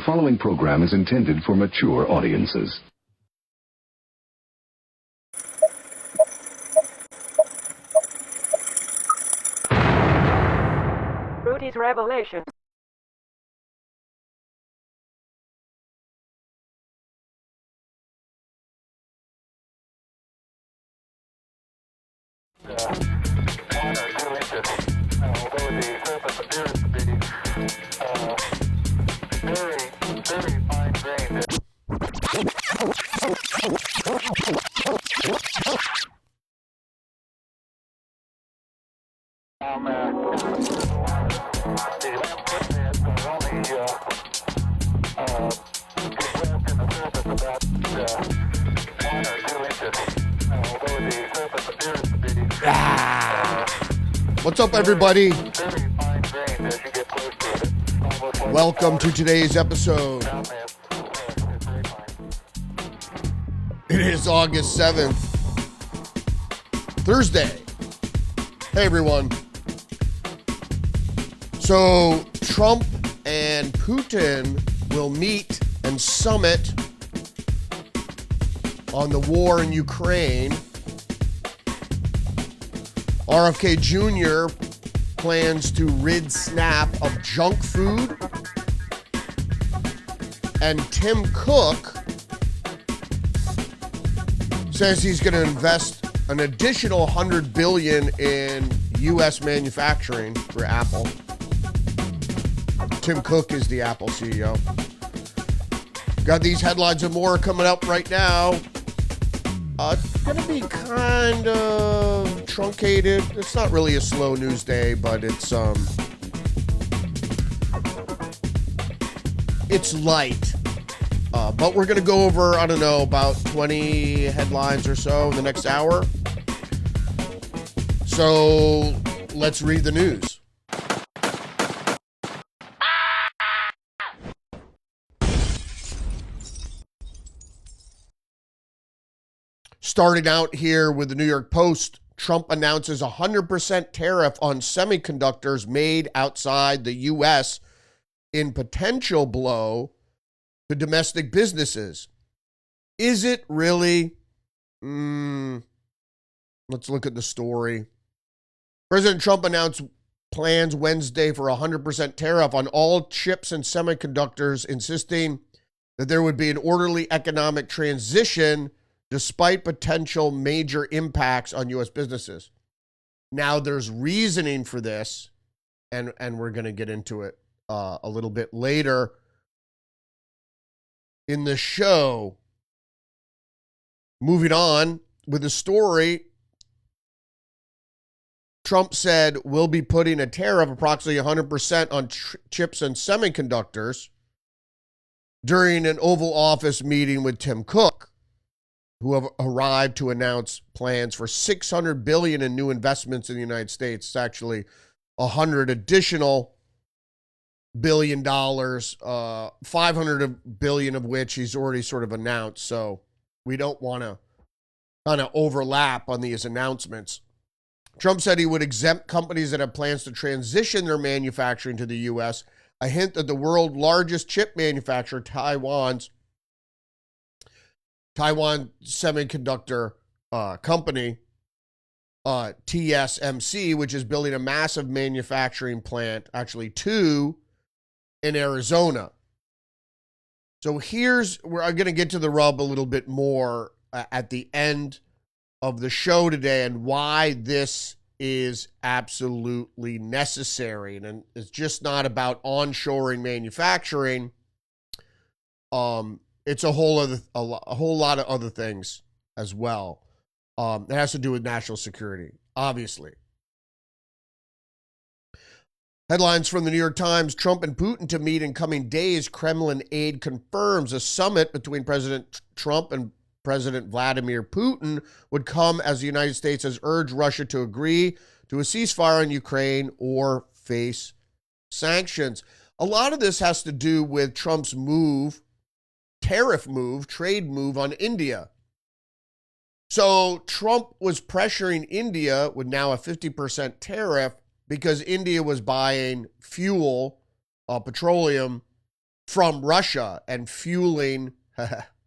The following program is intended for mature audiences. Rudy's Revelation. What's up, everybody? Welcome to today's episode. It is August 7th, Thursday. Hey, everyone. So, Trump and Putin will meet and summit on the war in Ukraine. RFK Jr. plans to rid Snap of junk food. And Tim Cook says he's going to invest an additional $100 billion in U.S. manufacturing for Apple. Tim Cook is the Apple CEO. Got these headlines and more coming up right now. It's going to be kind of truncated. It's not really a slow news day, but it's light. But we're going to go over, I don't know, about 20 headlines or so in the next hour. So let's read the news. Starting out here with the New York Post, Trump announces a 100% tariff on semiconductors made outside the U.S. in potential blow to domestic businesses. Is it really? Let's look at the story. President Trump announced plans Wednesday for a 100% tariff on all chips and semiconductors, insisting that there would be an orderly economic transition despite potential major impacts on U.S. businesses. Now, there's reasoning for this, and we're going to get into it a little bit later in the show. Moving on with the story, Trump said we'll be putting a tariff of approximately 100% on chips and semiconductors during an Oval Office meeting with Tim Cook, who have arrived to announce plans for $600 billion in new investments in the United States. It's actually $100 additional billion, $500 billion of which he's already sort of announced. So we don't want to kind of overlap on these announcements. Trump said he would exempt companies that have plans to transition their manufacturing to the U.S., a hint that the world's largest chip manufacturer, Taiwan Semiconductor Company, TSMC, which is building a massive manufacturing plant, actually two, in Arizona. So I'm going to get to the rub a little bit more at the end of the show today and why this is absolutely necessary. And it's just not about onshoring manufacturing. It's a whole lot of other things as well. It has to do with national security, obviously. Headlines from the New York Times: Trump and Putin to meet in coming days. Kremlin aide confirms a summit between President Trump and President Vladimir Putin would come as the United States has urged Russia to agree to a ceasefire in Ukraine or face sanctions. A lot of this has to do with Trump's tariff move, trade move on India. So Trump was pressuring India with now a 50% tariff because India was buying fuel, petroleum, from Russia and fueling,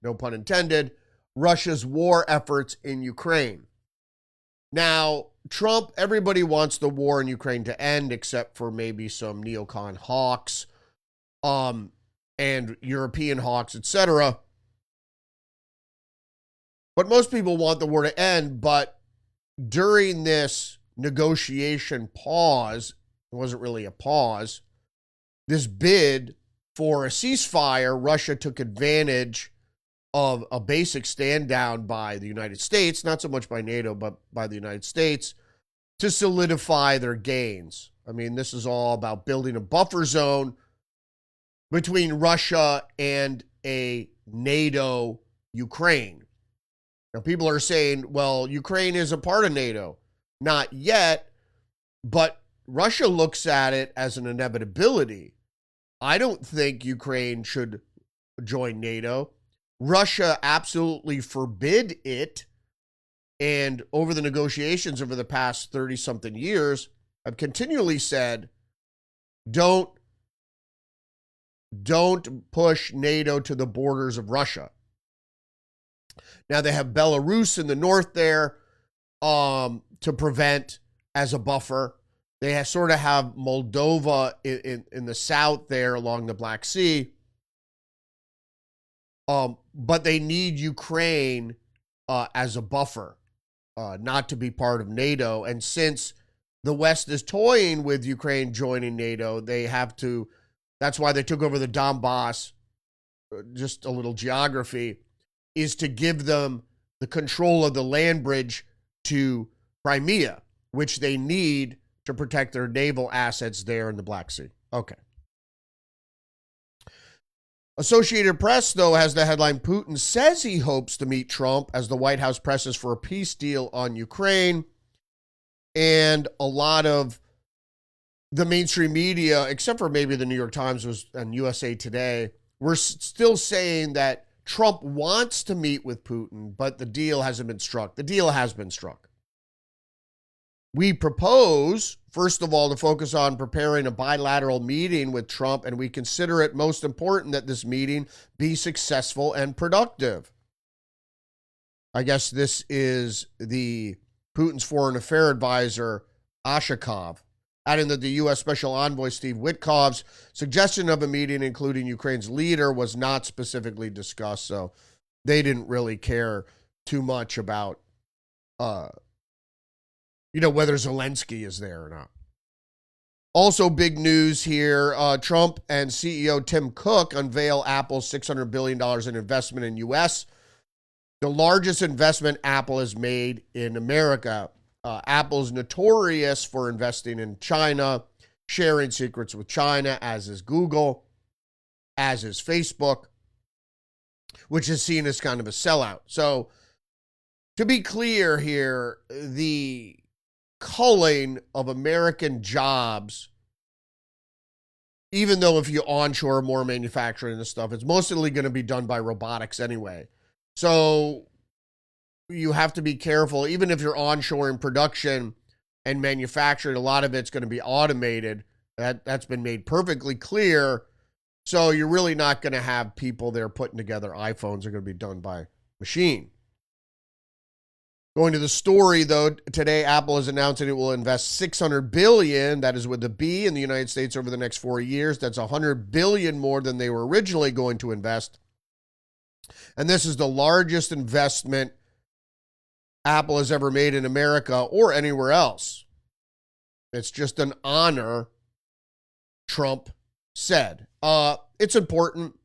no pun intended, Russia's war efforts in Ukraine. Now, Trump, everybody wants the war in Ukraine to end except for maybe some neocon hawks and European hawks, etc. But most people want the war to end, but during this negotiation pause, it wasn't really a pause, this bid for a ceasefire, Russia took advantage of a basic stand down by the United States, not so much by NATO, but by the United States, to solidify their gains. I mean, this is all about building a buffer zone between Russia and a NATO Ukraine. Now, people are saying, well, Ukraine is a part of NATO. Not yet, but Russia looks at it as an inevitability. I don't think Ukraine should join NATO. Russia absolutely forbid it. And over the negotiations over the past 30-something years, I've continually said, don't push NATO to the borders of Russia. Now they have Belarus in the north there to prevent as a buffer. They sort of have Moldova in the south there along the Black Sea. But they need Ukraine as a buffer, not to be part of NATO. And since the West is toying with Ukraine joining NATO, they have to, that's why they took over the Donbass, just a little geography, is to give them the control of the land bridge to Crimea, which they need to protect their naval assets there in the Black Sea. Okay. Associated Press, though, has the headline, Putin says he hopes to meet Trump as the White House presses for a peace deal on Ukraine. And a lot of the mainstream media, except for maybe the New York Times and USA Today, were still saying that Trump wants to meet with Putin, but the deal hasn't been struck. The deal has been struck. We propose, first of all, to focus on preparing a bilateral meeting with Trump, and we consider it most important that this meeting be successful and productive. I guess this is the Putin's foreign affair advisor, Ashakov, adding that the U.S. Special Envoy Steve Witkov's suggestion of a meeting, including Ukraine's leader, was not specifically discussed, so they didn't really care too much about whether Zelensky is there or not. Also, big news here. Trump and CEO Tim Cook unveil Apple's $600 billion in investment in U.S., the largest investment Apple has made in America. Apple's notorious for investing in China, sharing secrets with China, as is Google, as is Facebook, which is seen as kind of a sellout. So, to be clear here, the culling of American jobs, even though if you onshore more manufacturing and stuff, it's mostly going to be done by robotics anyway. So you have to be careful. Even if you're onshoring production and manufacturing, a lot of it's going to be automated. That's been made perfectly clear. So you're really not going to have people there putting together iPhones. Are going to be done by machine. Going to the story, though, today Apple is announcing it will invest $600 billion, that is with a B, in the United States over the next 4 years. That's $100 billion more than they were originally going to invest. And this is the largest investment Apple has ever made in America or anywhere else. It's just an honor, Trump said. It's important.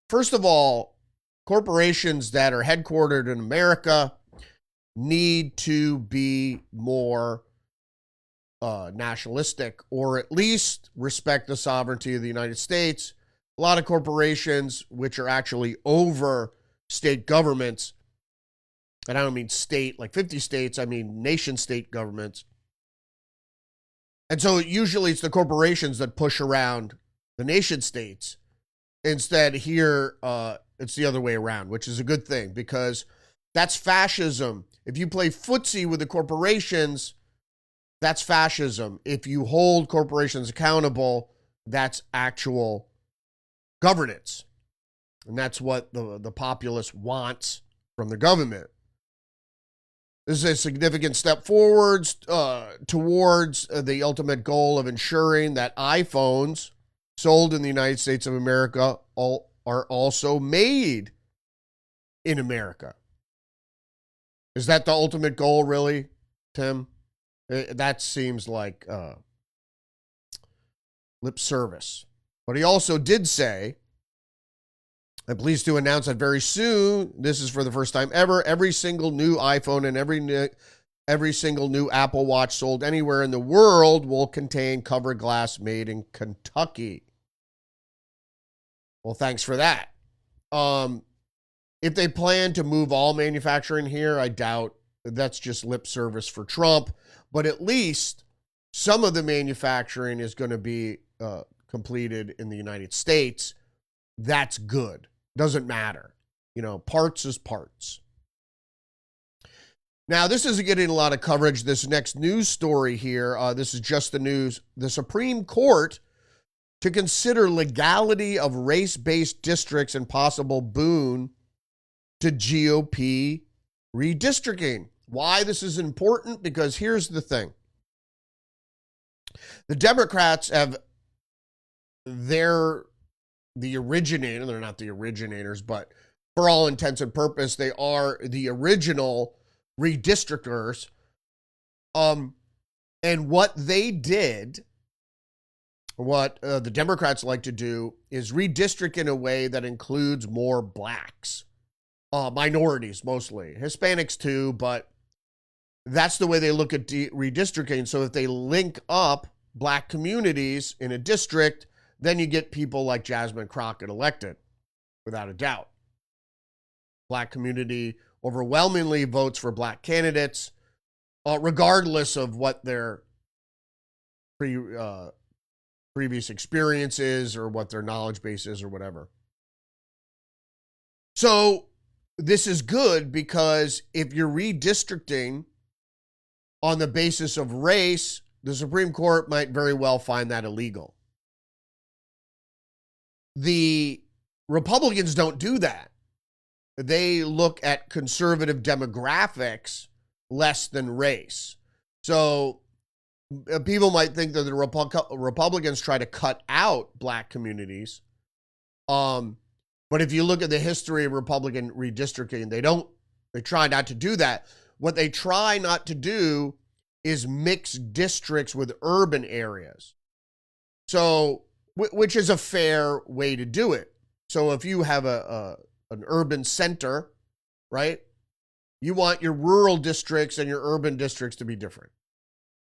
First of all, corporations that are headquartered in America need to be more nationalistic, or at least respect the sovereignty of the United States. A lot of corporations which are actually over state governments, and I don't mean state like 50 states, I mean nation state governments. And so usually it's the corporations that push around the nation states. Instead, here, it's the other way around, which is a good thing because that's fascism. If you play footsie with the corporations, that's fascism. If you hold corporations accountable, that's actual governance. And that's what the populace wants from the government. This is a significant step forwards towards the ultimate goal of ensuring that iPhones sold in the United States of America are also made in America. Is that the ultimate goal, really, Tim? That seems like lip service. But he also did say, I'm pleased to announce that very soon, this is for the first time ever, every single new iPhone and every single new Apple Watch sold anywhere in the world will contain covered glass made in Kentucky. Well, thanks for that. If they plan to move all manufacturing here, I doubt. That's just lip service for Trump. But at least some of the manufacturing is going to be completed in the United States. That's good. Doesn't matter. You know, parts is parts. Now, this isn't getting a lot of coverage. This next news story here, this is just the news. The Supreme Court to consider legality of race-based districts and possible boon to GOP redistricting. Why this is important? Because here's the thing. The Democrats have the originator. They're not the originators, but for all intents and purposes, they are the original redistrictors. And what they did, what the Democrats like to do, is redistrict in a way that includes more blacks, minorities mostly, Hispanics too, but that's the way they look at redistricting. So if they link up black communities in a district, then you get people like Jasmine Crockett elected, without a doubt. Black community overwhelmingly votes for black candidates, regardless of what their previous experience is or what their knowledge base is or whatever. So this is good because if you're redistricting on the basis of race, the Supreme Court might very well find that illegal. The Republicans don't do that. They look at conservative demographics less than race. So people might think that the Republicans try to cut out black communities. But if you look at the history of Republican redistricting, they try not to do that. What they try not to do is mix districts with urban areas. So, which is a fair way to do it. So if you have an urban center, right? You want your rural districts and your urban districts to be different.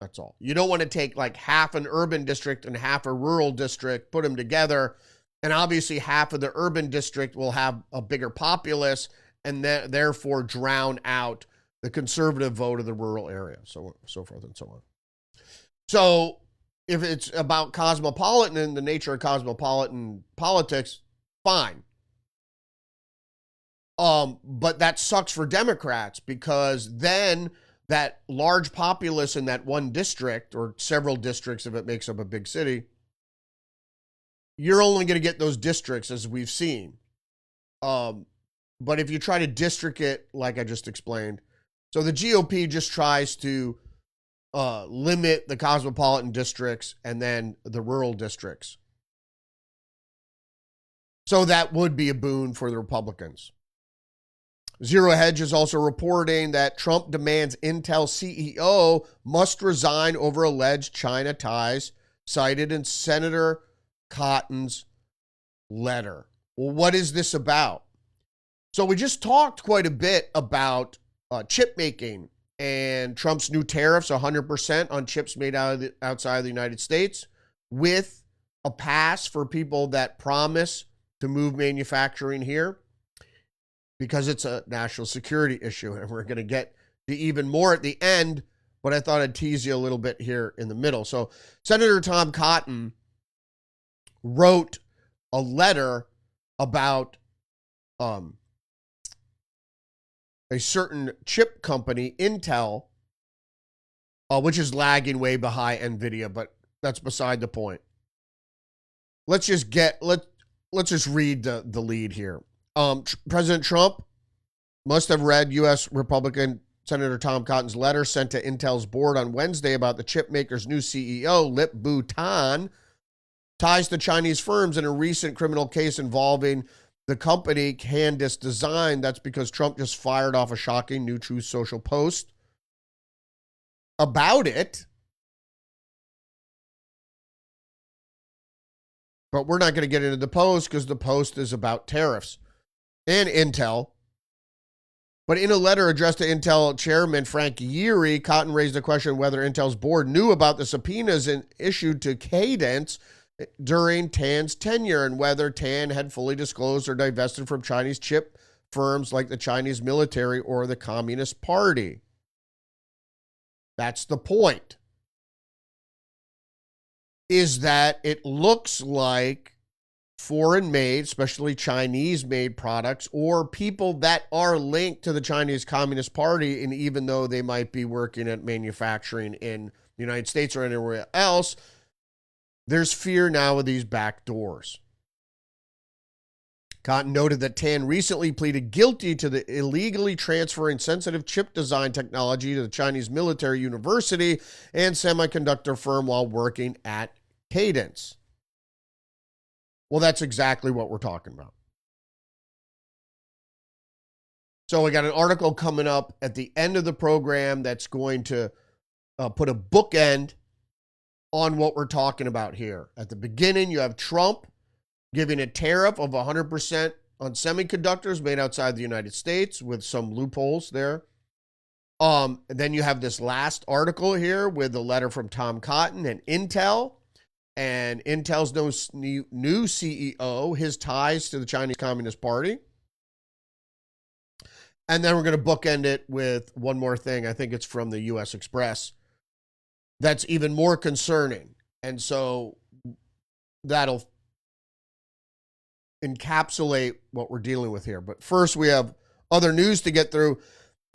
That's all. You don't want to take like half an urban district and half a rural district, put them together, and obviously half of the urban district will have a bigger populace and therefore drown out the conservative vote of the rural area, so forth and so on. So if it's about cosmopolitan and the nature of cosmopolitan politics, fine. But that sucks for Democrats because then that large populace in that one district or several districts, if it makes up a big city, you're only going to get those districts as we've seen. But if you try to district it, like I just explained, so the GOP just tries to limit the cosmopolitan districts and then the rural districts. So that would be a boon for the Republicans. Zero Hedge is also reporting that Trump demands Intel CEO must resign over alleged China ties cited in Senator Cotton's letter. Well, what is this about? So we just talked quite a bit about chip making and Trump's new tariffs, 100% on chips made outside of the United States, with a pass for people that promise to move manufacturing here, because it's a national security issue. And we're going to get to even more at the end, but I thought I'd tease you a little bit here in the middle. So Senator Tom Cotton wrote a letter about a certain chip company, Intel, which is lagging way behind NVIDIA, but that's beside the point. Let's let's just read the lead here. President Trump must have read U.S. Republican Senator Tom Cotton's letter sent to Intel's board on Wednesday about the chip maker's new CEO, Lip-Bu Tan, ties to Chinese firms in a recent criminal case involving the company Candice Design. That's because Trump just fired off a shocking new Truth Social post about it. But we're not going to get into the post because the post is about tariffs and Intel. But in a letter addressed to Intel Chairman Frank Yeary, Cotton raised the question whether Intel's board knew about the subpoenas issued to Cadence during Tan's tenure and whether Tan had fully disclosed or divested from Chinese chip firms like the Chinese military or the Communist Party. That's the point. Is that it looks like foreign-made, especially Chinese-made products, or people that are linked to the Chinese Communist Party, and even though they might be working at manufacturing in the United States or anywhere else, there's fear now of these back doors. Cotton noted that Tan recently pleaded guilty to the illegally transferring sensitive chip design technology to the Chinese military university and semiconductor firm while working at Cadence. Well, that's exactly what we're talking about. So we got an article coming up at the end of the program that's going to put a bookend on what we're talking about here. At the beginning, you have Trump giving a tariff of 100% on semiconductors made outside the United States with some loopholes there. Then you have this last article here with the letter from Tom Cotton and Intel. And Intel's new CEO, his ties to the Chinese Communist Party. And then we're going to bookend it with one more thing. I think it's from the U.S. Express. That's even more concerning. And so that'll encapsulate what we're dealing with here. But first, we have other news to get through.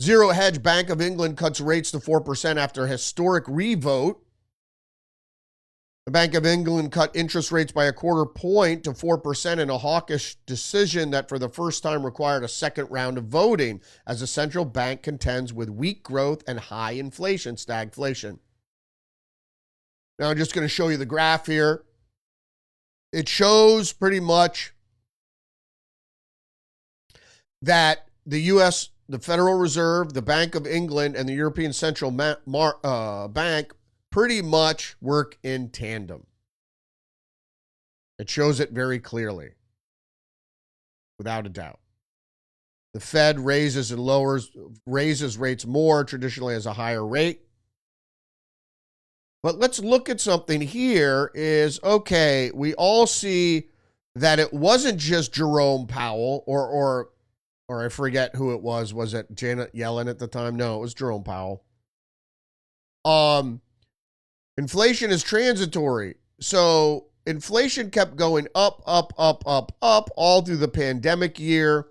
Zero Hedge Bank of England cuts rates to 4% after a historic revote. The Bank of England cut interest rates by a quarter point to 4% in a hawkish decision that for the first time required a second round of voting as the central bank contends with weak growth and high inflation, stagflation. Now I'm just going to show you the graph here. It shows pretty much that the U.S., the Federal Reserve, the Bank of England, and the European Central Bank pretty much work in tandem. It shows it very clearly, without a doubt. The Fed raises rates more, traditionally has a higher rate. But let's look at something here is, okay, we all see that it wasn't just Jerome Powell or I forget who it was. Was it Janet Yellen at the time? No, it was Jerome Powell. Inflation is transitory. So inflation kept going up all through the pandemic year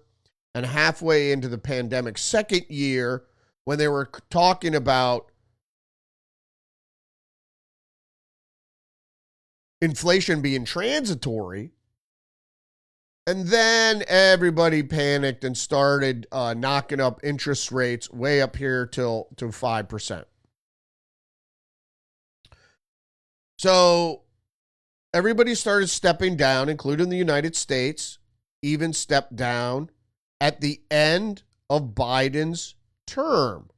and halfway into the pandemic second year when they were talking about inflation being transitory. And then everybody panicked and started knocking up interest rates way up here to 5%. So everybody started stepping down, including the United States, even stepped down at the end of Biden's term.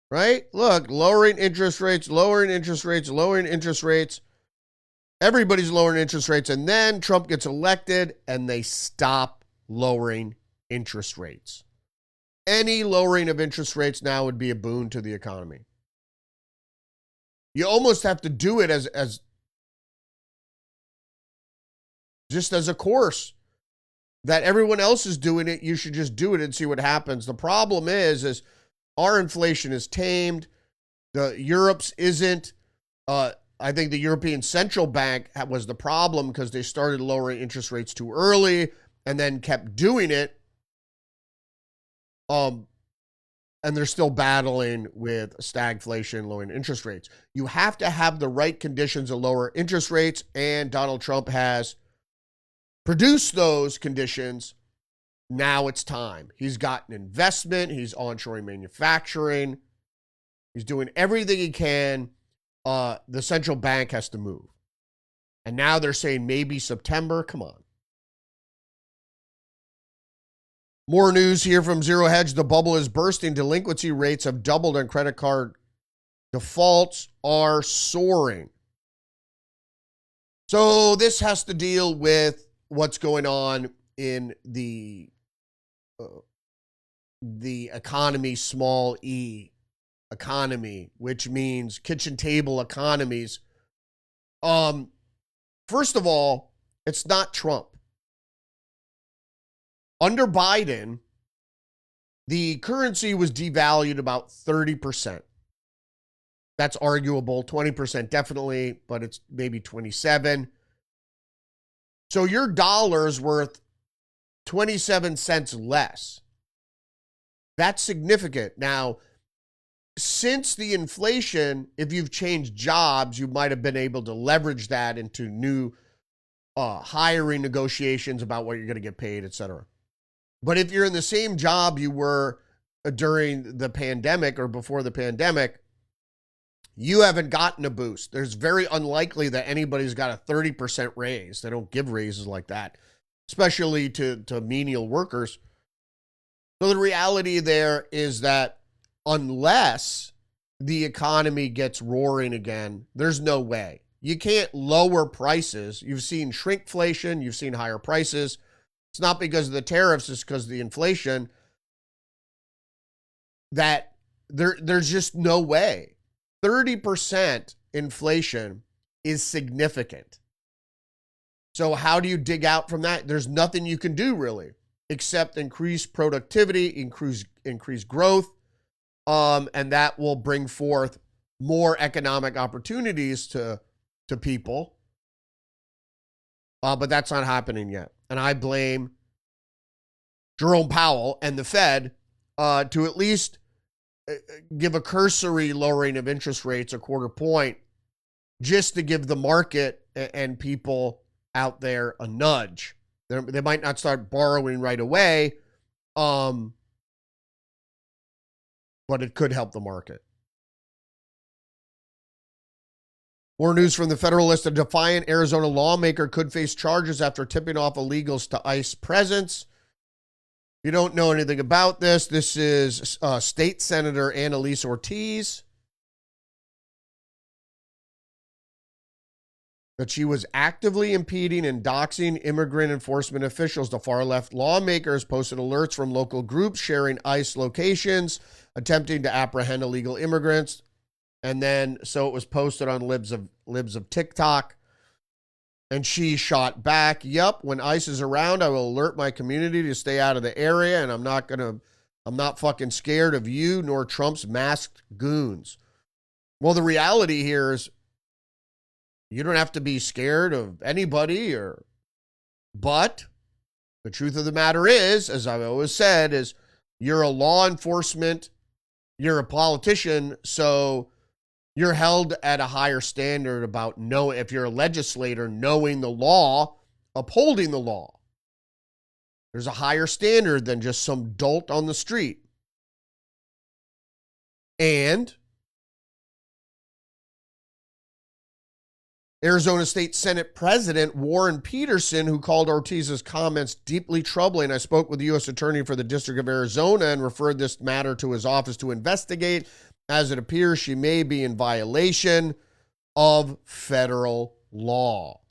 Right? Look, lowering interest rates. Everybody's lowering interest rates. And then Trump gets elected and they stop lowering interest rates. Any lowering of interest rates now would be a boon to the economy. You almost have to do it as just as a course that everyone else is doing it. You should just do it and see what happens. The problem is our inflation is tamed. Europe's isn't. I think the European Central Bank was the problem because they started lowering interest rates too early and then kept doing it. And they're still battling with stagflation, lowering interest rates. You have to have the right conditions to lower interest rates, and Donald Trump has produce those conditions, now it's time. He's got an investment. He's onshoring manufacturing. He's doing everything he can. The central bank has to move. And now they're saying maybe September. Come on. More news here from Zero Hedge. The bubble is bursting. Delinquency rates have doubled and credit card defaults are soaring. So this has to deal with what's going on in the economy, small e economy, which means kitchen table economies. First of all, it's not Trump. Under Biden, the currency was devalued about 30%. That's arguable. 20% definitely, but it's maybe 27. So your dollar's worth 27 cents less. That's significant. Now, since the inflation, if you've changed jobs, you might have been able to leverage that into new hiring negotiations about what you're going to get paid, et cetera. But if you're in the same job you were during the pandemic or before the pandemic, you haven't gotten a boost. There's very unlikely that anybody's got a 30% raise. They don't give raises like that, especially to menial workers. So the reality there is that unless the economy gets roaring again, there's no way. You can't lower prices. You've seen shrinkflation. You've seen higher prices. It's not because of the tariffs. It's because of the inflation that there's just no way. 30% inflation is significant. So how do you dig out from that? There's nothing you can do really except increase productivity, increase growth, and that will bring forth more economic opportunities to people. But that's not happening yet. And I blame Jerome Powell and the Fed to at least give a cursory lowering of interest rates, a quarter point, just to give the market and people out there a nudge. They might not start borrowing right away, but it could help the market. More news from the Federalist. A defiant Arizona lawmaker could face charges after tipping off illegals to ICE presence. If you don't know anything about this, this is State Senator Annalise Ortiz. That she was actively impeding and doxing immigrant enforcement officials. The far-left lawmakers posted alerts from local groups sharing ICE locations, attempting to apprehend illegal immigrants. And then, so it was posted on Libs of TikTok. And she shot back, "Yep, when ICE is around, I will alert my community to stay out of the area, and I'm not fucking scared of you nor Trump's masked goons." Well, the reality here is you don't have to be scared of anybody, but the truth of the matter is, as I've always said, is you're a law enforcement, you're a politician, so you're held at a higher standard about if you're a legislator, knowing the law, upholding the law. There's a higher standard than just some dolt on the street. And Arizona State Senate President Warren Peterson, who called Ortiz's comments deeply troubling. I spoke with the U.S. Attorney for the District of Arizona and referred this matter to his office to investigate, as it appears she may be in violation of federal law.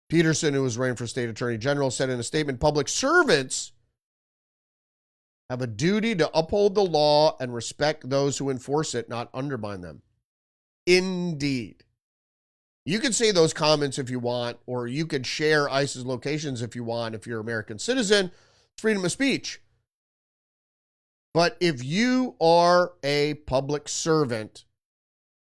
Peterson, who was running for state attorney general, said in a statement, "Public servants have a duty to uphold the law and respect those who enforce it, not undermine them." Indeed. You can say those comments if you want, or you could share ICE's locations if you want, if you're an American citizen. It's freedom of speech. But if you are a public servant,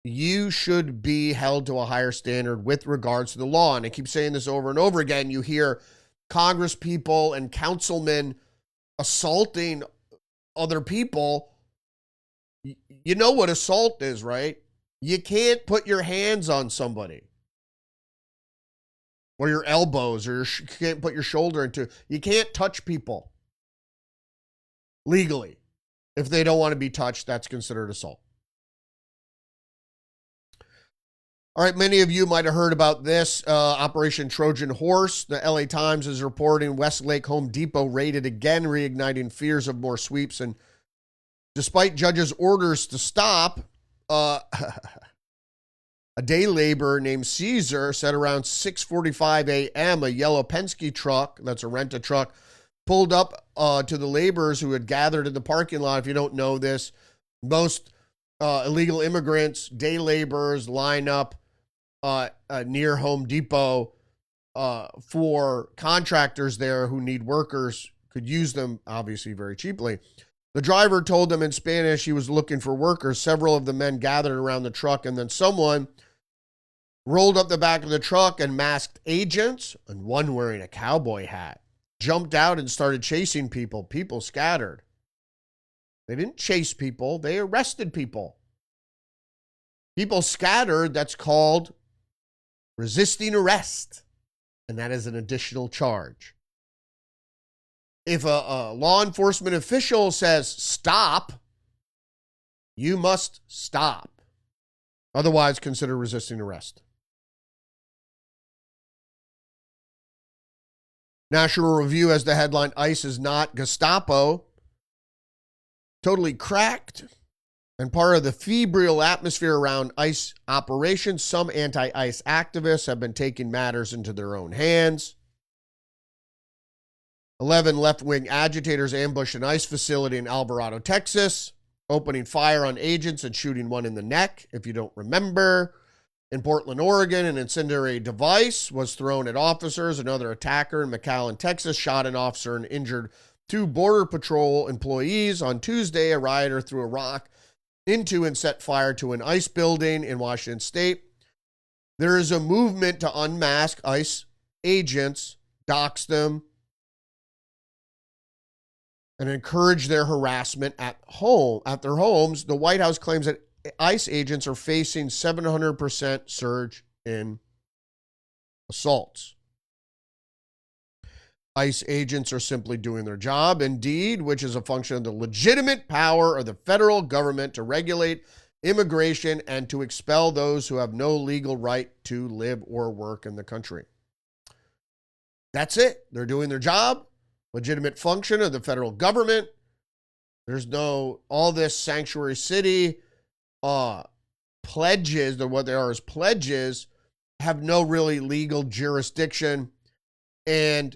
you should be held to a higher standard with regards to the law. And I keep saying this over and over again. You hear Congress people and councilmen assaulting other people. You know what assault is, right? You can't put your hands on somebody. or your elbows, or you can't put your shoulder into. You can't touch people legally. If they don't want to be touched, that's considered assault. All right, many of you might have heard about this, Operation Trojan Horse. The LA Times is reporting Westlake Home Depot raided again, reigniting fears of more sweeps. And despite judges' orders to stop, a day laborer named Caesar said around 6:45 a.m., a yellow Penske truck, that's a rent-a truck, pulled up to the laborers who had gathered in the parking lot. If you don't know this, most illegal immigrants, day laborers, line up near Home Depot for contractors there who need workers, could use them obviously very cheaply. The driver told them in Spanish he was looking for workers. Several of the men gathered around the truck, and then someone rolled up the back of the truck, and masked agents, and one wearing a cowboy hat, jumped out and started chasing people. People scattered. They didn't chase people, they arrested people. People scattered, that's called resisting arrest, and that is an additional charge. If a law enforcement official says stop, you must stop. Otherwise, consider resisting arrest. National Review has the headline, ICE is not Gestapo. Totally cracked. And part of the febrile atmosphere around ICE operations, some anti-ICE activists have been taking matters into their own hands. 11 left-wing agitators ambushed an ICE facility in Alvarado, Texas, opening fire on agents and shooting one in the neck, if you don't remember. In Portland, Oregon, an incendiary device was thrown at officers. Another attacker in McAllen, Texas, shot an officer and injured 2 Border Patrol employees. On Tuesday, a rioter threw a rock into and set fire to an ICE building in Washington State. There is a movement to unmask ICE agents, dox them, and encourage their harassment at their homes. The White House claims that ICE agents are facing 700% surge in assaults. ICE agents are simply doing their job, indeed, which is a function of the legitimate power of the federal government to regulate immigration and to expel those who have no legal right to live or work in the country. That's it. They're doing their job. Legitimate function of the federal government. There's no, all this sanctuary city pledges, or what they are as pledges, have no really legal jurisdiction. And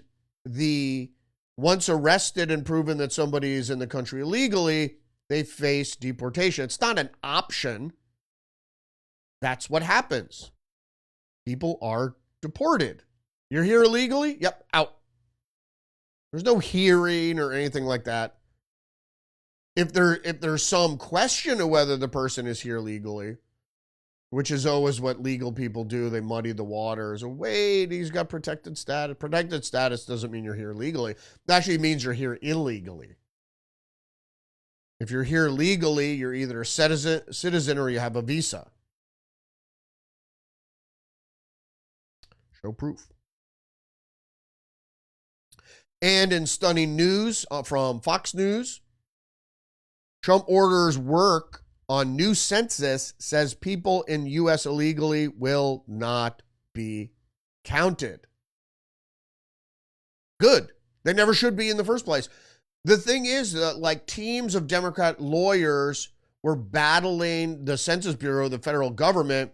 once arrested and proven that somebody is in the country illegally, they face deportation. It's not an option. That's what happens. People are deported. You're here illegally? Yep, out. There's no hearing or anything like that. If there's some question of whether the person is here legally, which is always what legal people do, they muddy the waters. Oh, wait, he's got protected status. Protected status doesn't mean you're here legally. It actually means you're here illegally. If you're here legally, you're either a citizen or you have a visa. Show proof. And in stunning news from Fox News, Trump orders work on new census, says people in U.S. illegally will not be counted. Good. They never should be in the first place. The thing is that, like, teams of Democrat lawyers were battling the Census Bureau, the federal government,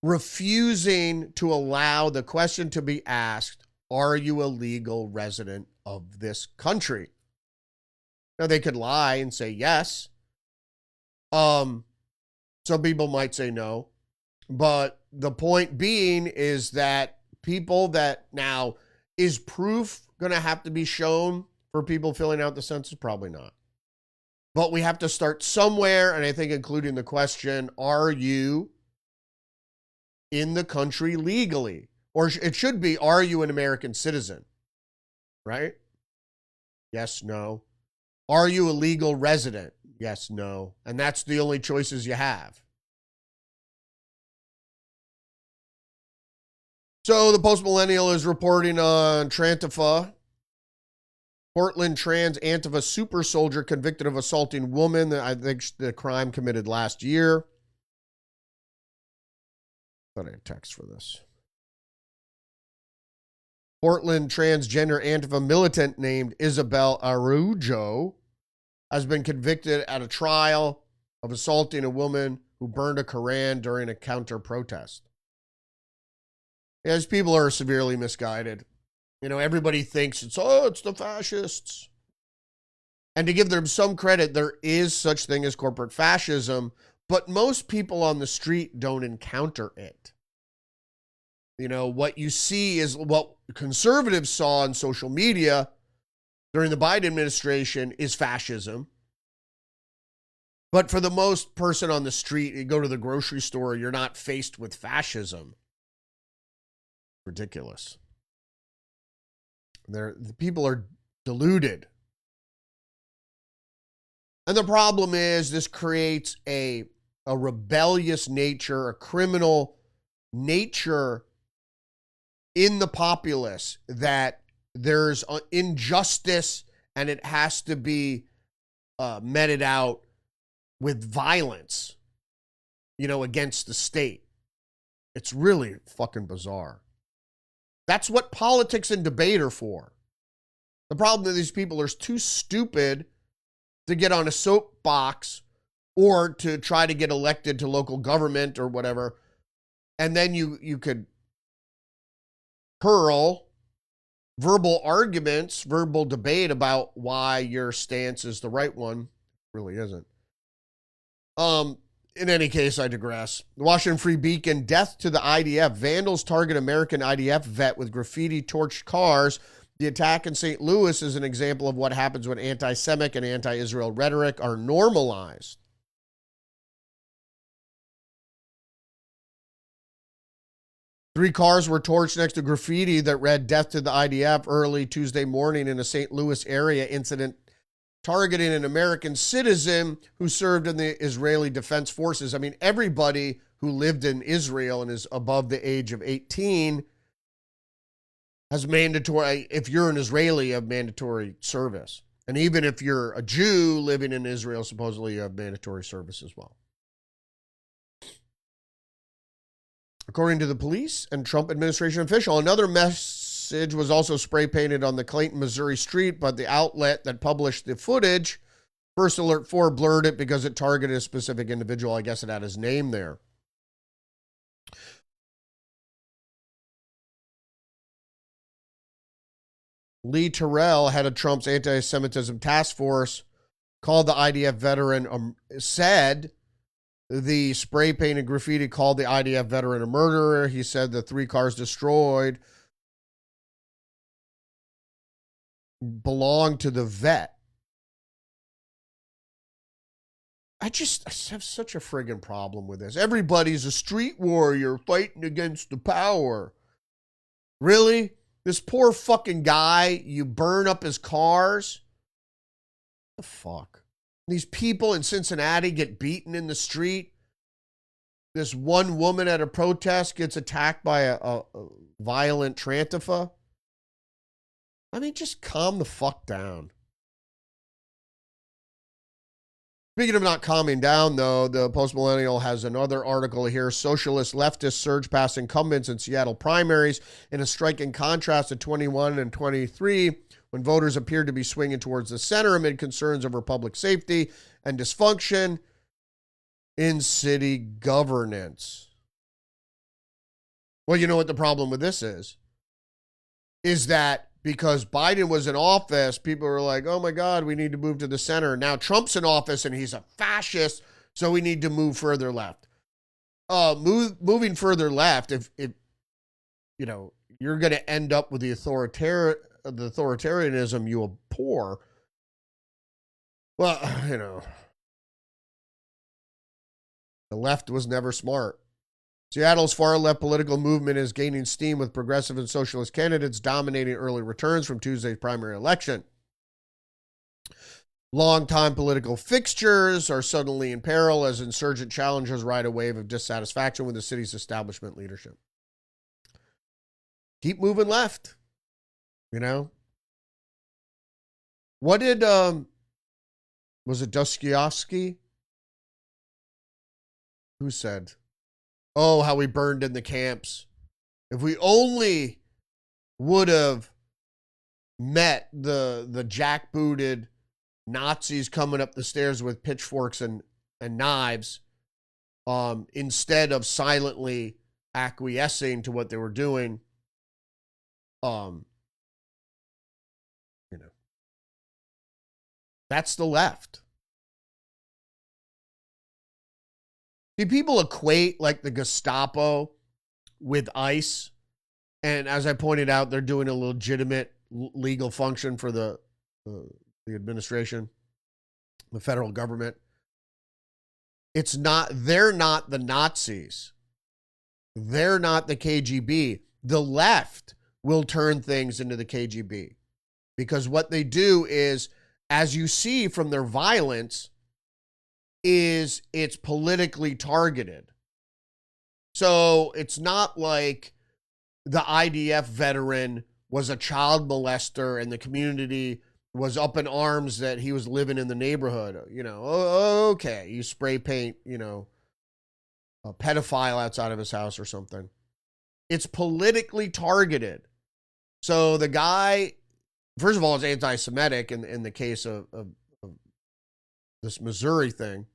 refusing to allow the question to be asked, are you a legal resident of this country? Now, they could lie and say yes. Some people might say no. But the point being is that people that now, is proof going to have to be shown for people filling out the census? Probably not. But we have to start somewhere, and I think including the question, are you in the country legally? Or it should be, are you an American citizen? Right? Yes, no. Are you a legal resident? Yes, no. And that's the only choices you have. So the post-millennial is reporting on Trantifa. Portland trans Antifa super soldier convicted of assaulting woman. I think the crime committed last year. Thought I had text for this. Portland transgender Antifa militant named Isabel Araujo has been convicted at a trial of assaulting a woman who burned a Koran during a counter protest. Yeah, these people are severely misguided. You know, everybody thinks it's the fascists. And to give them some credit, there is such thing as corporate fascism, but most people on the street don't encounter it. You know, what you see is what conservatives saw on social media during the Biden administration is fascism. But for the most person on the street, you go to the grocery store, you're not faced with fascism. Ridiculous. The people are deluded. And the problem is this creates a rebellious nature, a criminal nature in the populace, that there's injustice and it has to be meted out with violence, you know, against the state. It's really fucking bizarre. That's what politics and debate are for. The problem is these people are too stupid to get on a soapbox or to try to get elected to local government or whatever. And then you could hurl verbal arguments, verbal debate about why your stance is the right one. It really isn't. In any case, I digress. The Washington Free Beacon, death to the IDF. Vandals target American IDF vet with graffiti torched cars. The attack in St. Louis is an example of what happens when anti-Semitic and anti-Israel rhetoric are normalized. Three cars were torched next to graffiti that read "Death to the IDF" early Tuesday morning in a St. Louis area incident targeting an American citizen who served in the Israeli Defense Forces. I mean, everybody who lived in Israel and is above the age of 18 has mandatory, if you're an Israeli, you have mandatory service. And even if you're a Jew living in Israel, supposedly you have mandatory service as well. According to the police and Trump administration official, another message was also spray painted on the Clayton, Missouri street, but the outlet that published the footage, First Alert 4, blurred it because it targeted a specific individual. I guess it had his name there. Lee Terrell, head of Trump's anti-Semitism task force, called the IDF veteran, said the spray painted graffiti called the IDF veteran a murderer. He said the three cars destroyed belonged to the vet. I have such a friggin' problem with this. Everybody's a street warrior fighting against the power. Really? This poor fucking guy, you burn up his cars? What the fuck? These people in Cincinnati get beaten in the street. This one woman at a protest gets attacked by a violent Trantifa. I mean, just calm the fuck down. Speaking of not calming down, though, the Post-Millennial has another article here. Socialist leftists surge past incumbents in Seattle primaries in a striking contrast to 21 and 23, when voters appeared to be swinging towards the center amid concerns over public safety and dysfunction in city governance. Well, you know what the problem with this is that because Biden was in office, people were like, oh my God, we need to move to the center. Now Trump's in office and he's a fascist, so we need to move further left. Moving further left, if you know, you're going to end up with the authoritarianism you abhor. Well, you know, the left was never smart. Seattle's far-left political movement is gaining steam with progressive and socialist candidates dominating early returns from Tuesday's primary election. Longtime political fixtures are suddenly in peril as insurgent challengers ride a wave of dissatisfaction with the city's establishment leadership. keep moving left. You know? What did, was it Dostoevsky? Who said, oh, how we burned in the camps. If we only would have met the jackbooted Nazis coming up the stairs with pitchforks and knives, instead of silently acquiescing to what they were doing, that's the left. See, people equate like the Gestapo with ICE. And as I pointed out, they're doing a legitimate legal function for the administration, the federal government. They're not the Nazis. They're not the KGB. The left will turn things into the KGB. Because what they do is, as you see from their violence, is it's politically targeted. So it's not like the IDF veteran was a child molester and the community was up in arms that he was living in the neighborhood. You know, okay, you spray paint, you know, a pedophile outside of his house or something. It's politically targeted. So the guy, first of all, is anti-Semitic in the case of this Missouri thing.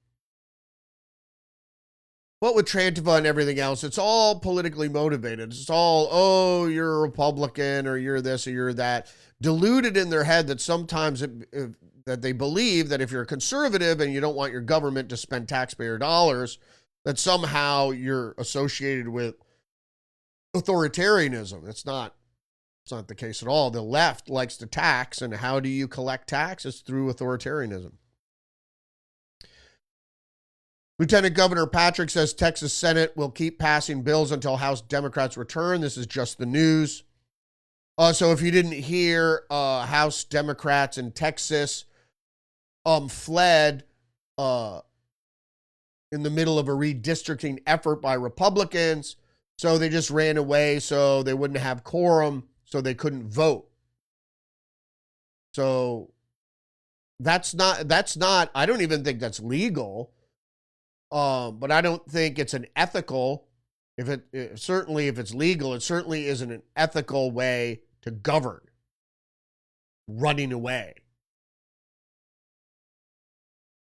But with Trantifa and everything else, it's all politically motivated. It's all, oh, you're a Republican or you're this or you're that. Diluted in their head that sometimes that they believe that if you're a conservative and you don't want your government to spend taxpayer dollars, that somehow you're associated with authoritarianism. It's not the case at all. The left likes to tax, and how do you collect taxes? Through authoritarianism. Lieutenant Governor Patrick says Texas Senate will keep passing bills until House Democrats return. This is just the news. So if you didn't hear, House Democrats in Texas fled in the middle of a redistricting effort by Republicans. So they just ran away so they wouldn't have quorum, so they couldn't vote. So that's not, I don't even think that's legal. But I don't think it's an ethical, certainly if it's legal, it certainly isn't an ethical way to govern. Running away.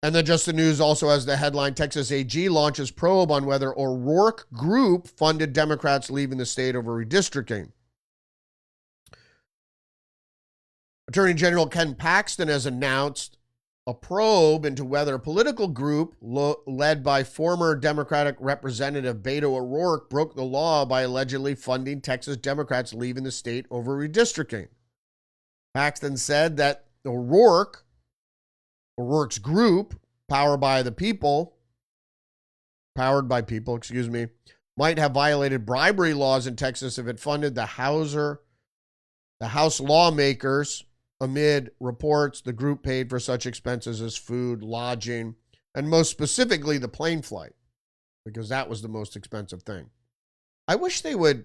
And then Just the News also has the headline, Texas AG launches probe on whether O'Rourke Group funded Democrats leaving the state over redistricting. Attorney General Ken Paxton has announced a probe into whether a political group led by former Democratic Representative Beto O'Rourke broke the law by allegedly funding Texas Democrats leaving the state over redistricting. Paxton said that O'Rourke's group, powered by people, might have violated bribery laws in Texas if it funded the House lawmakers. Amid reports, the group paid for such expenses as food, lodging, and most specifically, the plane flight, because that was the most expensive thing. I wish they would,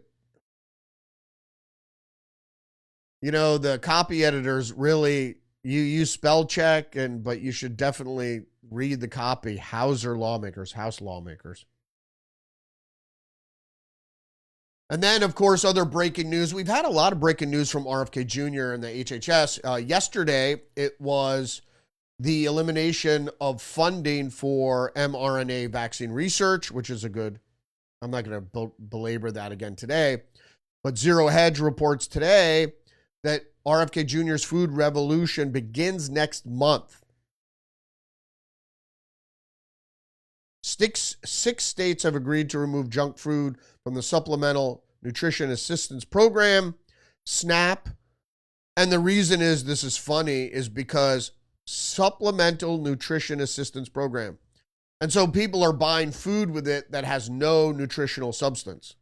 the copy editors really, you spell check, but you should definitely read the copy. House lawmakers. And then, of course, other breaking news. We've had a lot of breaking news from RFK Jr. and the HHS. Yesterday, it was the elimination of funding for mRNA vaccine research, which is a good, I'm not going to belabor that again today. But Zero Hedge reports today that RFK Jr.'s food revolution begins next month. Six states have agreed to remove junk food from the Supplemental Nutrition Assistance Program, SNAP. And the reason is, this is funny, is because Supplemental Nutrition Assistance Program. And so people are buying food with it that has no nutritional substance.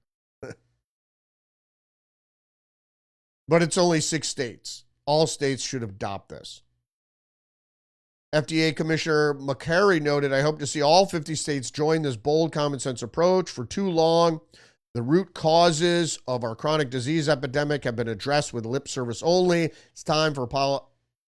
But it's only 6 states. All states should adopt this. FDA Commissioner McCary noted, I hope to see all 50 states join this bold common sense approach. For too long, The root causes of our chronic disease epidemic have been addressed with lip service only. It's time for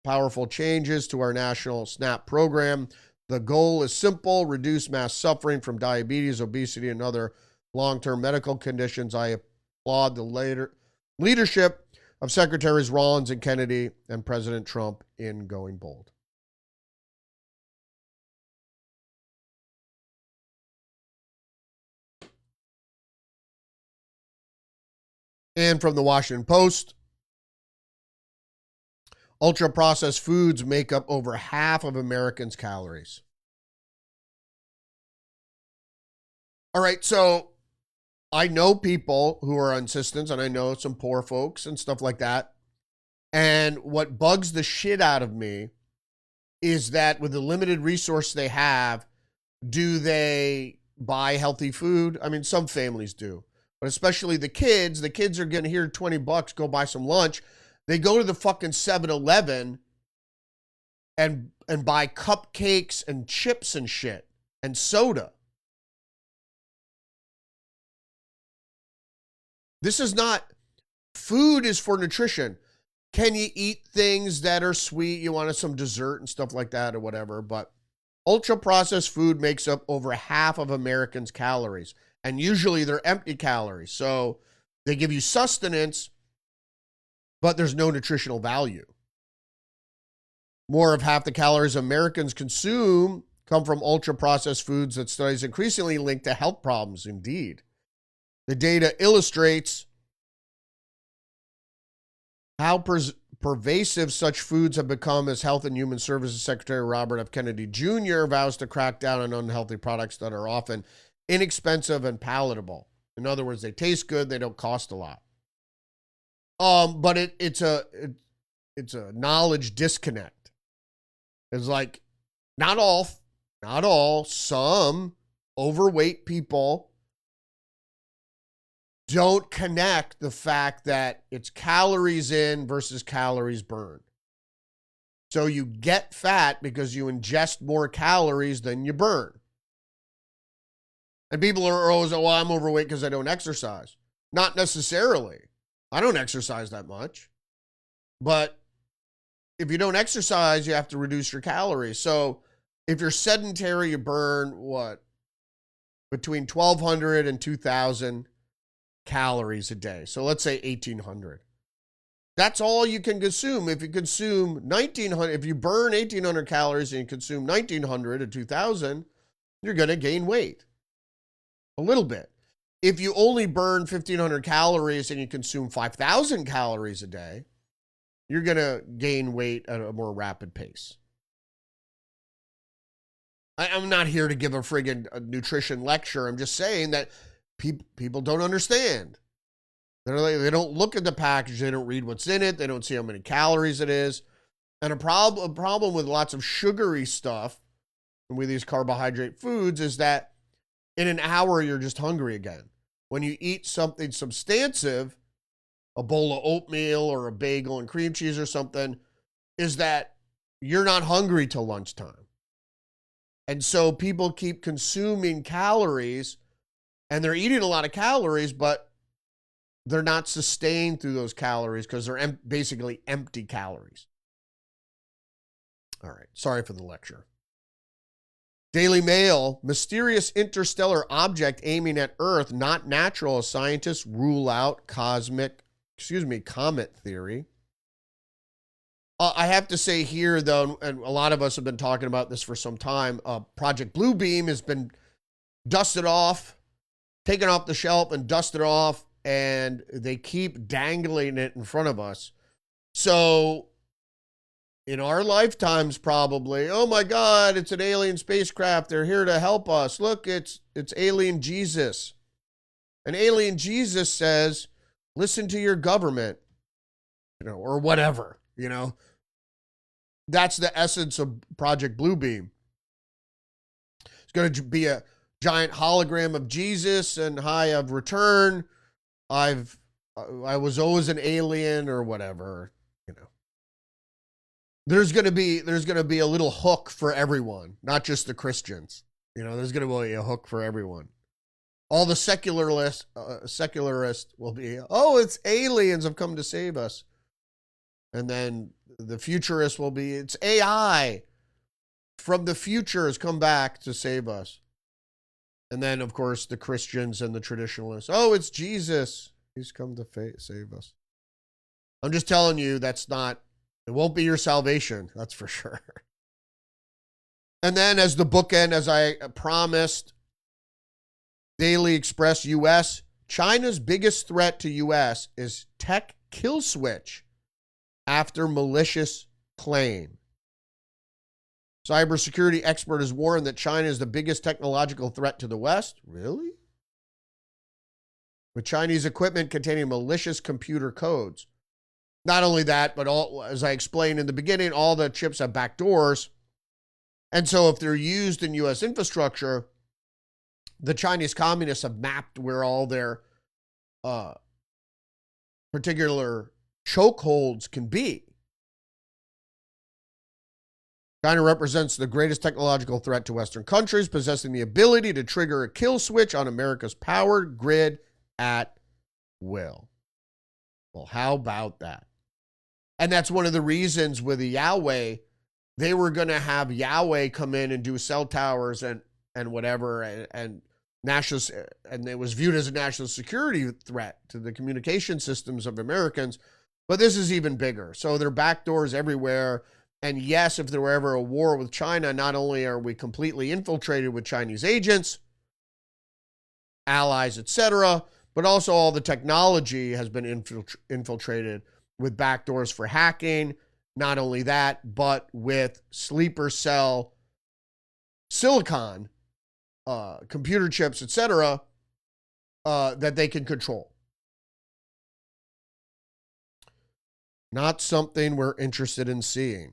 powerful changes to our national SNAP program. The goal is simple: reduce mass suffering from diabetes, obesity, and other long-term medical conditions. I applaud the leadership of Secretaries Rollins and Kennedy and President Trump in going bold. And from the Washington Post, ultra-processed foods make up over half of Americans' calories. All right, so I know people who are on assistance, and I know some poor folks and stuff like that. And what bugs the shit out of me is that with the limited resource they have, do they buy healthy food? I mean, some families do, but especially the kids are going to hear $20, go buy some lunch. They go to the fucking 7-Eleven and buy cupcakes and chips and shit and soda. This is not, food is for nutrition. Can you eat things that are sweet? You want some dessert and stuff like that or whatever, but ultra-processed food makes up over half of Americans' calories, and usually they're empty calories. So they give you sustenance, but there's no nutritional value. More of half the calories Americans consume come from ultra-processed foods that studies increasingly link to health problems. Indeed. The data illustrates how pervasive such foods have become as Health and Human Services Secretary Robert F. Kennedy Jr. vows to crack down on unhealthy products that are often inexpensive and palatable. In other words, they taste good, they don't cost a lot. But it's a knowledge disconnect. It's like not all, some overweight people don't connect the fact that it's calories in versus calories burned. So you get fat because you ingest more calories than you burn. And people are always, well, I'm overweight because I don't exercise. Not necessarily. I don't exercise that much. But if you don't exercise, you have to reduce your calories. So if you're sedentary, you burn what? Between 1,200 and 2,000 calories a day. So let's say 1,800. That's all you can consume. If you consume 1,900, if you burn 1,800 calories and you consume 1,900 or 2,000, you're going to gain weight. A little bit. If you only burn 1,500 calories and you consume 5,000 calories a day, you're going to gain weight at a more rapid pace. I'm not here to give a friggin' nutrition lecture. I'm just saying that people don't understand. They don't look at the package. They don't read what's in it. They don't see how many calories it is. And a problem with lots of sugary stuff and with these carbohydrate foods is that in an hour, you're just hungry again. When you eat something substantive, a bowl of oatmeal or a bagel and cream cheese or something, is that you're not hungry till lunchtime. And so people keep consuming calories and they're eating a lot of calories, but they're not sustained through those calories because they're basically empty calories. All right. Sorry for the lecture. Daily Mail, mysterious interstellar object aiming at Earth, not natural as scientists rule out comet theory. I have to say here, though, and a lot of us have been talking about this for some time, Project Bluebeam has been dusted off, taken off the shelf and dusted off, and they keep dangling it in front of us. So in our lifetimes, probably, oh my God, it's an alien spacecraft. They're here to help us. Look, it's alien Jesus. And alien Jesus says, listen to your government, or whatever, That's the essence of Project Bluebeam. It's going to be a giant hologram of Jesus and hi, I've returned. I was always an alien or whatever, There's going to be a little hook for everyone, not just the Christians. There's going to be a hook for everyone. All the secularists will be, oh, it's aliens have come to save us. And then the futurists will be, it's AI from the future has come back to save us. And then, of course, the Christians and the traditionalists, oh, it's Jesus. He's come to save us. I'm just telling you, it won't be your salvation. That's for sure. And then as the bookend, as I promised, Daily Express US, China's biggest threat to US is tech kill switch after malicious claim. Cybersecurity expert has warned that China is the biggest technological threat to the West. Really? With Chinese equipment containing malicious computer codes. Not only that, but as I explained in the beginning, all the chips have backdoors. And so if they're used in U.S. infrastructure, the Chinese communists have mapped where all their particular chokeholds can be. China represents the greatest technological threat to Western countries, possessing the ability to trigger a kill switch on America's power grid at will. Well, how about that? And that's one of the reasons with the Huawei, they were going to have Huawei come in and do cell towers and whatever, and it was viewed as a national security threat to the communication systems of Americans. But this is even bigger. So there are backdoors everywhere. And yes, if there were ever a war with China, not only are we completely infiltrated with Chinese agents, allies, etc., but also all the technology has been infiltrated with backdoors for hacking. Not only that, but with sleeper cell silicon, computer chips, etc., that they can control. Not something we're interested in seeing.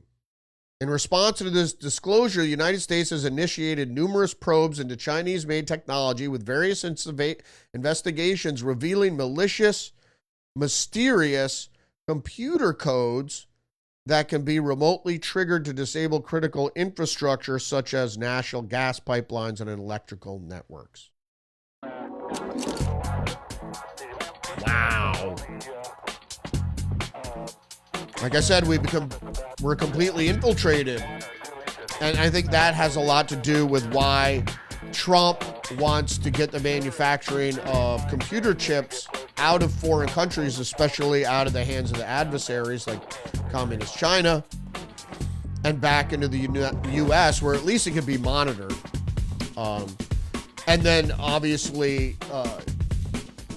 In response to this disclosure, the United States has initiated numerous probes into Chinese-made technology with various investigations revealing malicious, mysterious computer codes that can be remotely triggered to disable critical infrastructure such as national gas pipelines and electrical networks. Wow. Like I said, we're completely infiltrated. And I think that has a lot to do with why Trump wants to get the manufacturing of computer chips out of foreign countries, especially out of the hands of the adversaries like communist China, and back into the U.S., where at least it could be monitored. And then obviously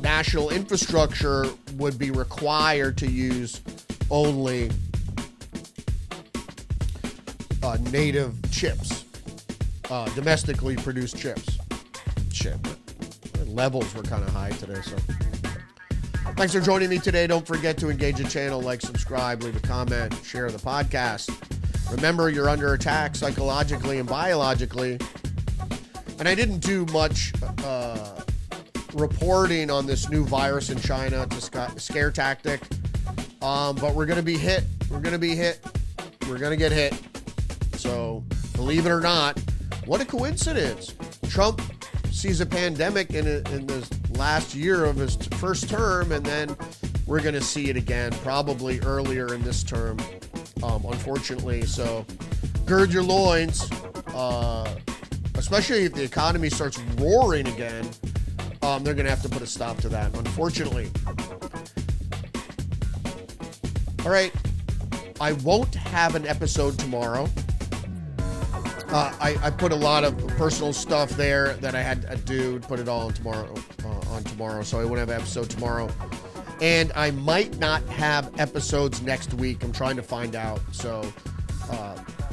national infrastructure would be required to use only native chips, domestically produced chips. Shit, levels were kind of high today, so. Thanks for joining me today. Don't forget to engage the channel, like, subscribe, leave a comment, share the podcast. Remember, you're under attack psychologically and biologically. And I didn't do much reporting on this new virus in China. It's a scare tactic. But we're going to be hit. We're going to be hit. We're going to get hit. So, believe it or not, what a coincidence. Trump sees a pandemic in this last year of his first term, and then we're going to see it again, probably earlier in this term, unfortunately. So, gird your loins, especially if the economy starts roaring again. They're going to have to put a stop to that, unfortunately. All right, I won't have an episode tomorrow. I put a lot of personal stuff there that I had to do, put it all on tomorrow, so I won't have an episode tomorrow. And I might not have episodes next week. I'm trying to find out. So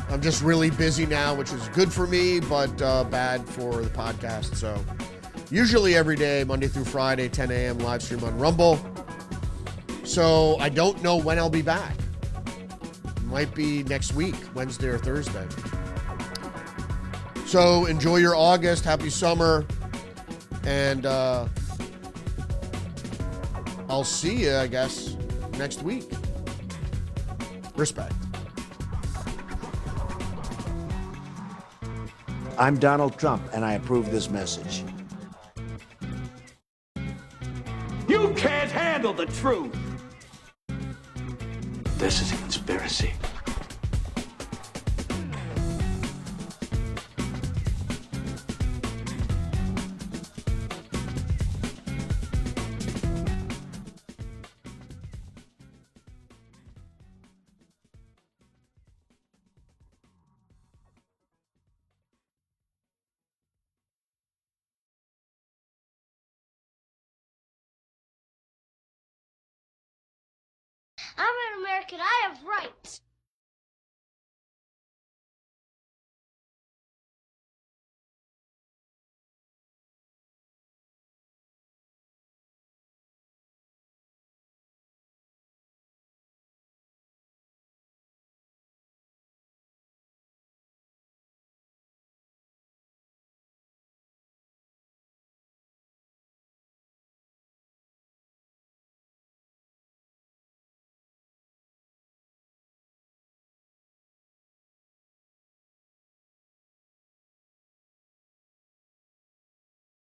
I'm just really busy now, which is good for me, but bad for the podcast. So usually every day, Monday through Friday, 10 a.m. live stream on Rumble. So I don't know when I'll be back. Might be next week, Wednesday or Thursday. So enjoy your August. Happy summer. And I'll see you, I guess, next week. Respect. I'm Donald Trump, and I approve this message. the truth. This is a conspiracy. I'm an American. I have rights.